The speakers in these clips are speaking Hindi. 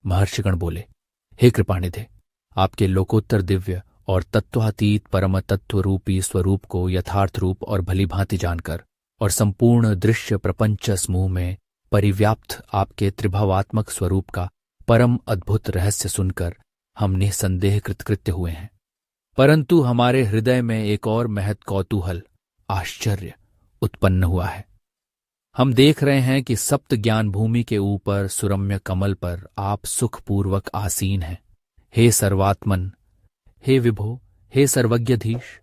महर्षिगण बोले, हे कृपानिधे, आपके लोकोत्तर दिव्य और तत्वातीत परम तत्व रूपी स्वरूप को यथार्थ रूप और भली भांति जानकर और संपूर्ण दृश्य प्रपंच समूह में परिव्याप्त आपके त्रिभावात्मक स्वरूप का परम अद्भुत रहस्य सुनकर हम निसंदेह कृतकृत्य हुए हैं। परंतु हमारे हृदय में एक और महत् कौतूहल, आश्चर्य उत्पन्न हुआ है। हम देख रहे हैं कि सप्त ज्ञान भूमि के ऊपर सुरम्य कमल पर आप सुखपूर्वक आसीन हैं। हे सर्वात्मन, हे विभो, हे सर्वज्ञधीश,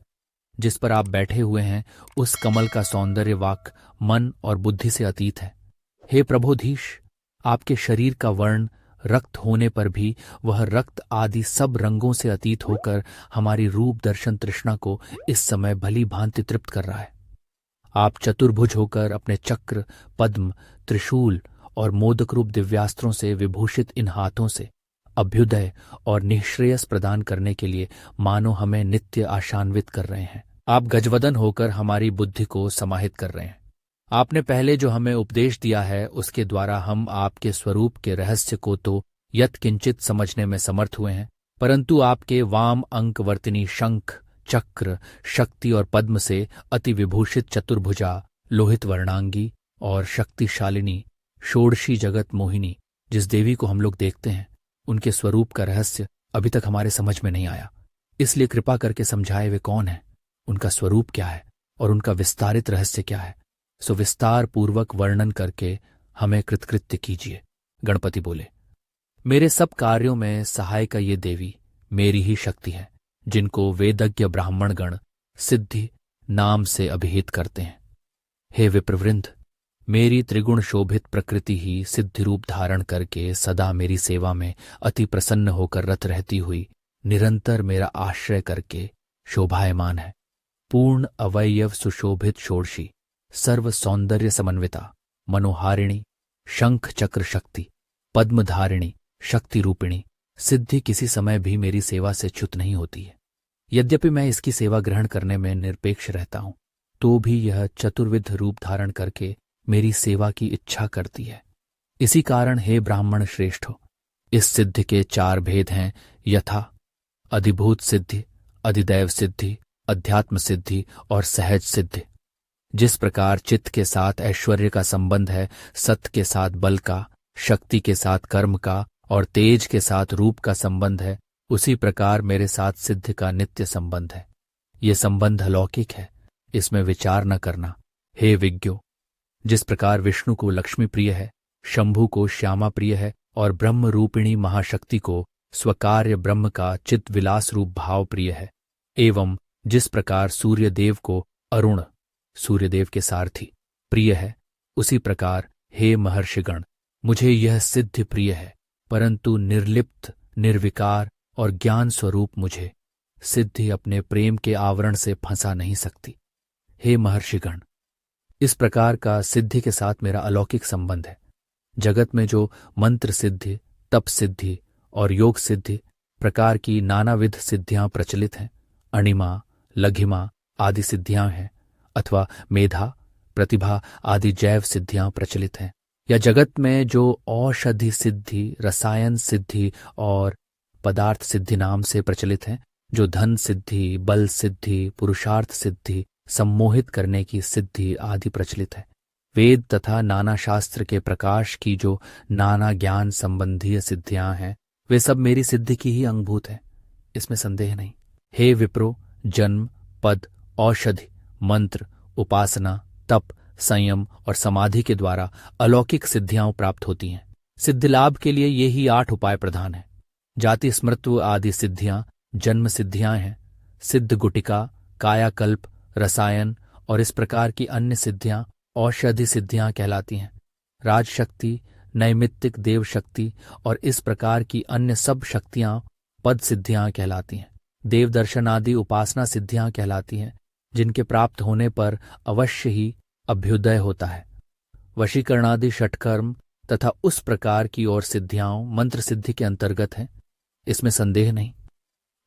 जिस पर आप बैठे हुए हैं उस कमल का सौंदर्य वाक मन और बुद्धि से अतीत है। हे प्रभोधीश, आपके शरीर का वर्ण रक्त होने पर भी वह रक्त आदि सब रंगों से अतीत होकर हमारी रूप दर्शन तृष्णा को इस समय भली भांति तृप्त कर रहा है। आप चतुर्भुज होकर अपने चक्र, पद्म, त्रिशूल और मोदक रूप दिव्यास्त्रों से विभूषित इन हाथों से अभ्युदय और निःश्रेयस प्रदान करने के लिए मानो हमें नित्य आशान्वित कर रहे हैं। आप गजवदन होकर हमारी बुद्धि को समाहित कर रहे हैं। आपने पहले जो हमें उपदेश दिया है उसके द्वारा हम आपके स्वरूप के रहस्य को तो यत्किंचित समझने में समर्थ हुए हैं, परंतु आपके वाम अंकवर्तिनी शंख, चक्र, शक्ति और पद्म से अति विभूषित चतुर्भुजा, लोहित वर्णांगी और शक्तिशालिनी षोडशी जगत मोहिनी जिस देवी को हम लोग देखते हैं, उनके स्वरूप का रहस्य अभी तक हमारे समझ में नहीं आया। इसलिए कृपा करके समझाए वे कौन है, उनका स्वरूप क्या है और उनका विस्तारित रहस्य क्या है, सो विस्तार पूर्वक वर्णन करके हमें कृतकृत्य कीजिए। गणपति बोले, मेरे सब कार्यों में सहायका ये देवी मेरी ही शक्ति है, जिनको वेदज्ञ ब्राह्मण गण सिद्धि नाम से अभिहित करते हैं। हे विप्रवृंद, मेरी त्रिगुण शोभित प्रकृति ही सिद्धि रूप धारण करके सदा मेरी सेवा में अति प्रसन्न होकर रत रहती हुई निरंतर मेरा आश्रय करके शोभायमान है। पूर्ण अवयव सुशोभित षोडशी, सर्व सौंदर्य समन्विता, मनोहारिणी, शंख चक्र शक्ति, पद्मधारिणी, शक्ति रूपिणी सिद्धि किसी समय भी मेरी सेवा से च्युत नहीं होती है। यद्यपि मैं इसकी सेवा ग्रहण करने में निरपेक्ष रहता हूं, तो भी यह चतुर्विध रूप धारण करके मेरी सेवा की इच्छा करती है। इसी कारण हे ब्राह्मण श्रेष्ठो, इस सिद्धि के 4 भेद हैं, यथा अधिभूत सिद्धि, अधिदैव सिद्धि, अध्यात्म सिद्धि और सहज सिद्धि। जिस प्रकार चित्त के साथ ऐश्वर्य का संबंध है, सत्य के साथ बल का, शक्ति के साथ कर्म का और तेज के साथ रूप का संबंध है, उसी प्रकार मेरे साथ सिद्धि का नित्य संबंध है। ये संबंध अलौकिक है, इसमें विचार न करना। हे विज्ञो, जिस प्रकार विष्णु को लक्ष्मी प्रिय है, शंभु को श्यामा प्रिय है और ब्रह्म रूपिणी महाशक्ति को स्वकार्य ब्रह्म का चित्त विलास रूप भाव प्रिय है, एवं जिस प्रकार सूर्यदेव को अरुण, सूर्यदेव के सारथी, प्रिय है, उसी प्रकार हे महर्षिगण, मुझे यह सिद्धि प्रिय है, परंतु निर्लिप्त, निर्विकार और ज्ञान स्वरूप मुझे सिद्धि अपने प्रेम के आवरण से फंसा नहीं सकती। हे महर्षिगण, इस प्रकार का सिद्धि के साथ मेरा अलौकिक संबंध है। जगत में जो मंत्र सिद्धि, तप सिद्धि और योग सिद्धि प्रकार की नानाविध सिद्धियां प्रचलित हैं, अणिमा, लघिमा आदि सिद्धियां हैं, अथवा मेधा, प्रतिभा आदि जैव सिद्धियां प्रचलित हैं, या जगत में जो औषधि सिद्धि, रसायन सिद्धि और पदार्थ सिद्धि नाम से प्रचलित हैं, जो धन सिद्धि, बल सिद्धि, पुरुषार्थ सिद्धि, सम्मोहित करने की सिद्धि आदि प्रचलित है, वेद तथा नाना शास्त्र के प्रकाश की जो नाना ज्ञान संबंधीय सिद्धियां हैं, वे सब मेरी सिद्धि की ही अंगभूत है, इसमें संदेह नहीं। हे विप्रो, जन्म, पद, औषधि, मंत्र, उपासना, तप, संयम और समाधि के द्वारा अलौकिक सिद्धियां प्राप्त होती हैं। सिद्धि लाभ के लिए ये ही 8 उपाय प्रधान हैं। जाति स्मृत्व आदि सिद्धियां जन्म सिद्धियां हैं। सिद्ध गुटिका, कायाकल्प, रसायन और इस प्रकार की अन्य सिद्धियां औषधि सिद्धियां कहलाती हैं। राजशक्ति, नैमित्तिक देव शक्ति और इस प्रकार की अन्य सब शक्तियां पद सिद्धियां कहलाती हैं। देव दर्शन आदि उपासना सिद्धियां कहलाती हैं, जिनके प्राप्त होने पर अवश्य ही अभ्युदय होता है। वशीकरणादि षटकर्म तथा उस प्रकार की और सिद्धियां मंत्र सिद्धि के अंतर्गत हैं, इसमें संदेह नहीं।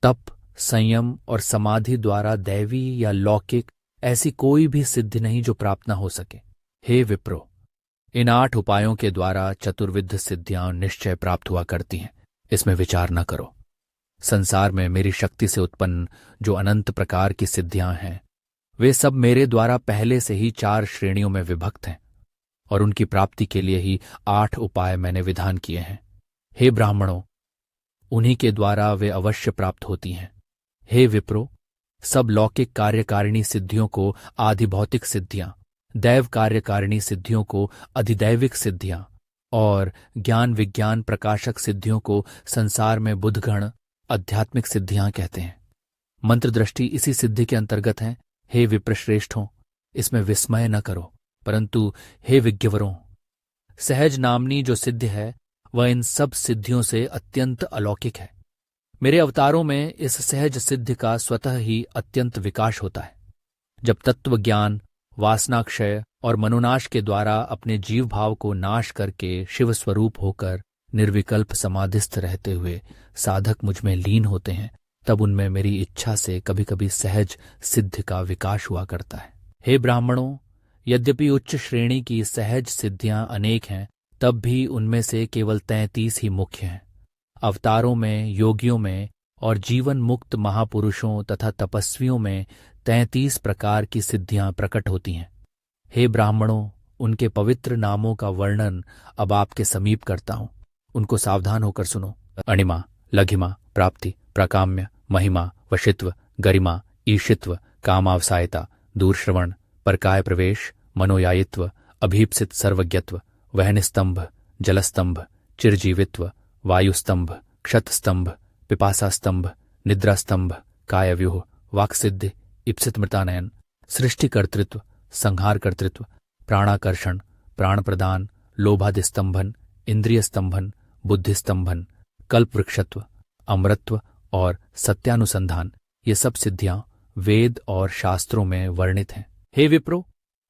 तप, संयम और समाधि द्वारा दैवी या लौकिक ऐसी कोई भी सिद्धि नहीं जो प्राप्त न हो सके। हे विप्रो, इन 8 उपायों के द्वारा चतुर्विध सिद्धियां निश्चय प्राप्त हुआ करती हैं, इसमें विचार न करो। संसार में मेरी शक्ति से उत्पन्न जो अनंत प्रकार की सिद्धियां हैं, वे सब मेरे द्वारा पहले से ही 4 श्रेणियों में विभक्त हैं और उनकी प्राप्ति के लिए ही 8 उपाय मैंने विधान किए हैं। हे ब्राह्मणों, उन्हीं के द्वारा वे अवश्य प्राप्त होती हैं। हे विप्रो, सब लौकिक कार्यकारिणी सिद्धियों को आधिभौतिक सिद्धियां, दैव कार्यकारिणी सिद्धियों को अधिदैविक सिद्धियां और ज्ञान विज्ञान प्रकाशक सिद्धियों को संसार में बुद्धगण आध्यात्मिक सिद्धियां कहते हैं। मंत्र दृष्टि इसी सिद्धि के अंतर्गत है। हे विप्रश्रेष्ठों, इसमें विस्मय न करो, परंतु हे विज्ञवरों, सहज नामनी जो सिद्ध है वह इन सब सिद्धियों से अत्यंत अलौकिक है। मेरे अवतारों में इस सहज सिद्धि का स्वतः ही अत्यंत विकास होता है। जब तत्व ज्ञान, वासनाक्षय और मनोनाश के द्वारा अपने जीव भाव को नाश करके शिव स्वरूप होकर निर्विकल्प समाधिस्थ रहते हुए साधक मुझमें लीन होते हैं, तब उनमें मेरी इच्छा से कभी कभी सहज सिद्धि का विकास हुआ करता है। हे ब्राह्मणों, यद्यपि उच्च श्रेणी की सहज सिद्धियां अनेक हैं, तब भी उनमें से केवल 33 ही मुख्य हैं। अवतारों में, योगियों में और जीवन मुक्त महापुरुषों तथा तपस्वियों में 33 प्रकार की सिद्धियां प्रकट होती हैं। हे ब्राह्मणों, उनके पवित्र नामों का वर्णन अब आपके समीप करता हूं, उनको सावधान होकर सुनो। अणिमा, लघिमा, प्राप्ति, प्राकाम्य, महिमा, वशित्व, गरिमा, ईशित्व, कामावसायता, दूरश्रवण, परकाय प्रवेश, मनोयायित्व, अभीप्सित सर्वज्ञत्व, वहनस्तंभ, जलस्तंभ, चिरजीवित्व, वायुस्तंभ, क्षतस्तंभ, पिपासास्तंभ, निद्रास्तंभ, कायव्यूह, वाक्सिद्धि, इप्सित मृतानयन, सृष्टिकर्तृत्व, संहारकर्तृत्व, प्राणाकर्षण, प्राण प्रदान, लोभादिस्तंभन, इंद्रिय स्तंभन, बुद्धिस्तंभन, कल्पवृक्षत्व, अमृतत्व और सत्यानुसंधान, ये सब सिद्धियां वेद और शास्त्रों में वर्णित हैं। हे विप्रो,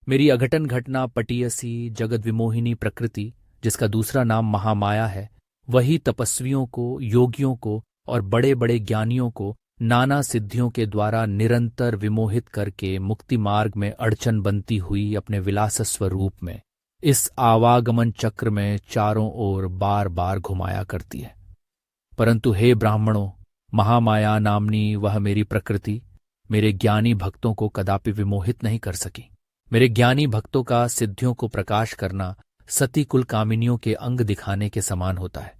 मेरी अघटन घटना पटीयसी जगद विमोहिनी प्रकृति, जिसका दूसरा नाम महामाया है, वही तपस्वियों को, योगियों को और बड़े बड़े ज्ञानियों को नाना सिद्धियों के द्वारा निरंतर विमोहित करके मुक्ति मार्ग में अड़चन बनती हुई अपने विलास स्वरूप में इस आवागमन चक्र में चारों ओर बार बार घुमाया करती है। परंतु हे ब्राह्मणों, महामाया नामनी वह मेरी प्रकृति मेरे ज्ञानी भक्तों को कदापि विमोहित नहीं कर सकी। मेरे ज्ञानी भक्तों का सिद्धियों को प्रकाश करना सती कुलकामिनियों के अंग दिखाने के समान होता है।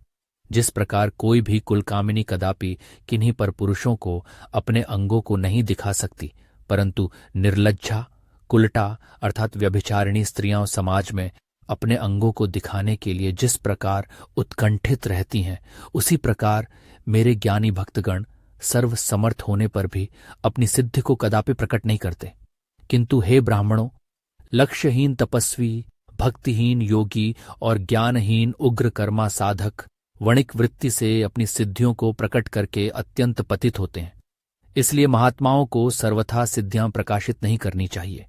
जिस प्रकार कोई भी कुलकामिनी कदापि किन्हीं पर पुरुषों को अपने अंगों को नहीं दिखा सकती, परंतु निर्लज्जा, कुलटा अर्थात व्यभिचारिणी स्त्रियां समाज में अपने अंगों को दिखाने के लिए जिस प्रकार उत्कंठित रहती हैं, उसी प्रकार मेरे ज्ञानी भक्तगण सर्व समर्थ होने पर भी अपनी सिद्धि को कदापि प्रकट नहीं करते। किंतु हे ब्राह्मणों, लक्ष्यहीन तपस्वी, भक्तिहीन योगी और ज्ञानहीन उग्र कर्मा साधक वणिक वृत्ति से अपनी सिद्धियों को प्रकट करके अत्यंत पतित होते हैं। इसलिए महात्माओं को सर्वथा सिद्धियां प्रकाशित नहीं करनी चाहिए।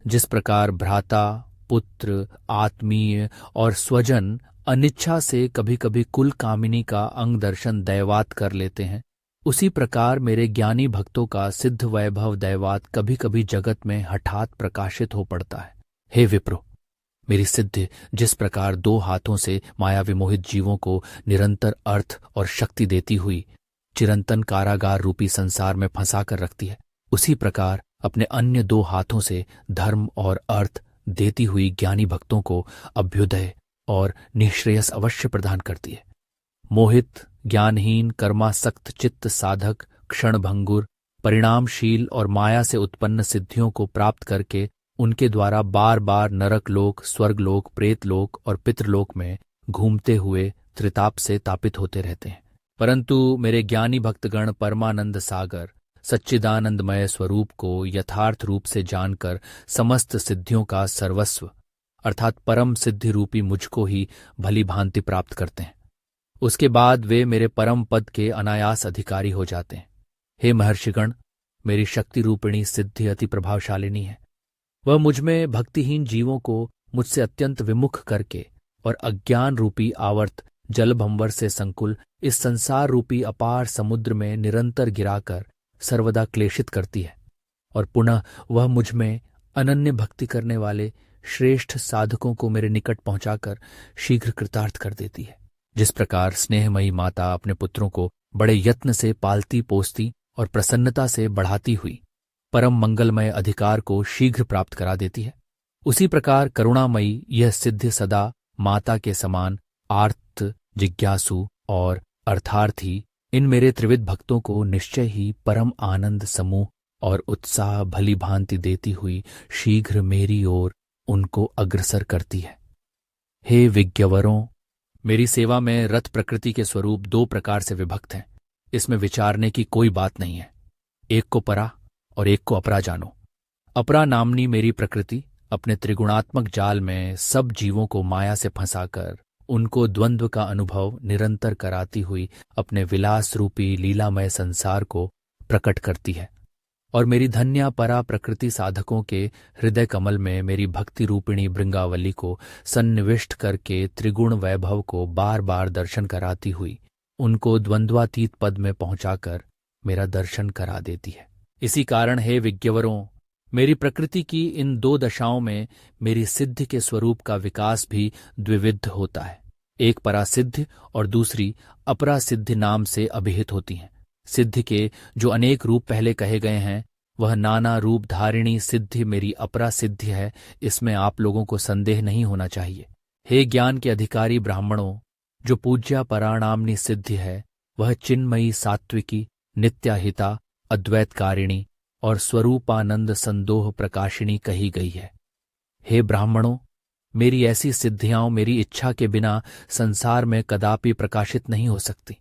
जिस प्रकार भ्राता, पुत्र, आत्मीय और स्वजन अनिच्छा से कभी कभी कुल कामिनी का अंग दर्शन दैवात कर लेते हैं, उसी प्रकार मेरे ज्ञानी भक्तों का सिद्ध वैभव दैवात कभी कभी जगत में हठात प्रकाशित हो पड़ता है। हे विप्रो, मेरी सिद्धि जिस प्रकार 2 हाथों से माया विमोहित जीवों को निरंतर अर्थ और शक्ति देती हुई चिरंतन कारागार रूपी संसार में फंसा कर रखती है, उसी प्रकार अपने अन्य 2 हाथों से धर्म और अर्थ देती हुई ज्ञानी भक्तों को अभ्युदय और निःश्रेयस अवश्य प्रदान करती है। मोहित, ज्ञानहीन, कर्मासक्त चित्त साधक क्षणभंगुर, परिणामशील और माया से उत्पन्न सिद्धियों को प्राप्त करके उनके द्वारा बार बार नरकलोक, स्वर्गलोक, प्रेतलोक और पितृलोक में घूमते हुए त्रिताप से तापित होते रहते हैं। परंतु मेरे ज्ञानी भक्तगण परमानंद सागर सच्चिदानंदमय स्वरूप को यथार्थ रूप से जानकर समस्त सिद्धियों का सर्वस्व अर्थात परम सिद्धि रूपी मुझको ही भली भांति प्राप्त करते हैं। उसके बाद वे मेरे परम पद के अनायास अधिकारी हो जाते हैं। हे महर्षिगण, मेरी शक्ति रूपिणी सिद्धि अति प्रभावशालिनी है। वह मुझमें भक्तिहीन जीवों को मुझसे अत्यंत विमुख करके और अज्ञान रूपी आवर्त जलभंवर से संकुल इस संसार रूपी अपार समुद्र में निरंतर गिराकर सर्वदा क्लेशित करती है, और पुनः वह मुझमें अनन्य भक्ति करने वाले श्रेष्ठ साधकों को मेरे निकट पहुंचाकर शीघ्र कृतार्थ कर देती है। जिस प्रकार स्नेहमयी माता अपने पुत्रों को बड़े यत्न से पालती पोसती और प्रसन्नता से बढ़ाती हुई परम मंगलमय अधिकार को शीघ्र प्राप्त करा देती है, उसी प्रकार करुणामयी यह सिद्ध सदा माता के समान आर्त, जिज्ञासु और अर्थार्थी इन मेरे त्रिविध भक्तों को निश्चय ही परम आनंद, समूह और उत्साह भली भांति देती हुई शीघ्र मेरी ओर उनको अग्रसर करती है। हे विज्ञवरों, मेरी सेवा में रथ प्रकृति के स्वरूप दो प्रकार से विभक्त हैं। इसमें विचारने की कोई बात नहीं है। एक को परा और एक को अपरा जानो। अपरा नामनी मेरी प्रकृति अपने त्रिगुणात्मक जाल में सब जीवों को माया से फंसाकर उनको द्वंद्व का अनुभव निरंतर कराती हुई अपने विलास रूपी लीलामय संसार को प्रकट करती है, और मेरी धन्या परा प्रकृति साधकों के हृदय कमल में मेरी भक्ति रूपिणी भृंगावली को सन्निविष्ट करके त्रिगुण वैभव को बार बार दर्शन कराती हुई उनको द्वंद्वातीत पद में पहुंचाकर मेरा दर्शन करा देती है। इसी कारण हे विज्ञवरों, मेरी प्रकृति की इन दो दशाओं में मेरी सिद्ध के स्वरूप का विकास भी द्विविध होता है। एक परासिद्ध और दूसरी अपरासिद्ध नाम से अभिहित होती हैं। सिद्ध के जो अनेक रूप पहले कहे गए हैं, वह नाना रूप धारिणी सिद्धि मेरी अपरासिद्ध है, इसमें आप लोगों को संदेह नहीं होना चाहिए। हे ज्ञान के अधिकारी ब्राह्मणों, जो पूज्या पराणामनी सिद्धि है, वह चिन्मयी सात्विकी, नित्याहिता, अद्वैतकारिणी और स्वरूपानंद संदोह प्रकाशिनी कही गई है। हे ब्राह्मणों, मेरी ऐसी सिद्धियां मेरी इच्छा के बिना संसार में कदापि प्रकाशित नहीं हो सकती,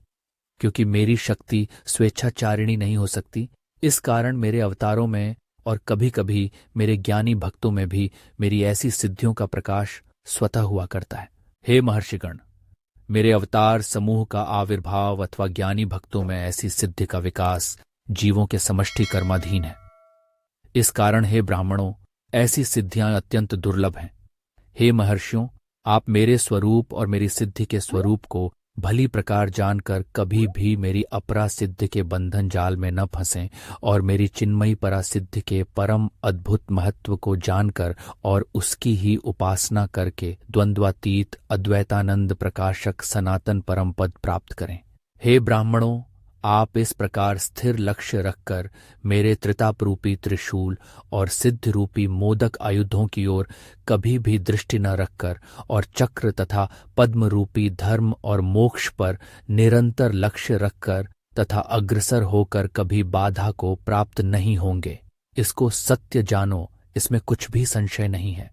क्योंकि मेरी शक्ति स्वेच्छाचारिणी नहीं हो सकती। इस कारण मेरे अवतारों में और कभी कभी मेरे ज्ञानी भक्तों में भी मेरी ऐसी सिद्धियों का प्रकाश स्वतः हुआ करता है। हे महर्षिगण, मेरे अवतार समूह का आविर्भाव अथवा ज्ञानी भक्तों में ऐसी सिद्धि का विकास जीवों के समष्टि कर्माधीन है। इस कारण हे ब्राह्मणों, ऐसी सिद्धियां अत्यंत दुर्लभ हैं। हे महर्षियों, आप मेरे स्वरूप और मेरी सिद्धि के स्वरूप को भली प्रकार जानकर कभी भी मेरी अपरासिद्ध के बंधन जाल में न फंसें और मेरी चिन्मयी परासिद्ध के परम अद्भुत महत्व को जानकर और उसकी ही उपासना करके द्वंद्वातीत अद्वैतानंद प्रकाशक सनातन परम पद प्राप्त करें। हे ब्राह्मणों, आप इस प्रकार स्थिर लक्ष्य रखकर मेरे त्रिताप रूपी त्रिशूल और सिद्ध रूपी मोदक आयुधों की ओर कभी भी दृष्टि न रखकर और चक्र तथा पद्म रूपी धर्म और मोक्ष पर निरंतर लक्ष्य रखकर तथा अग्रसर होकर कभी बाधा को प्राप्त नहीं होंगे। इसको सत्य जानो, इसमें कुछ भी संशय नहीं है।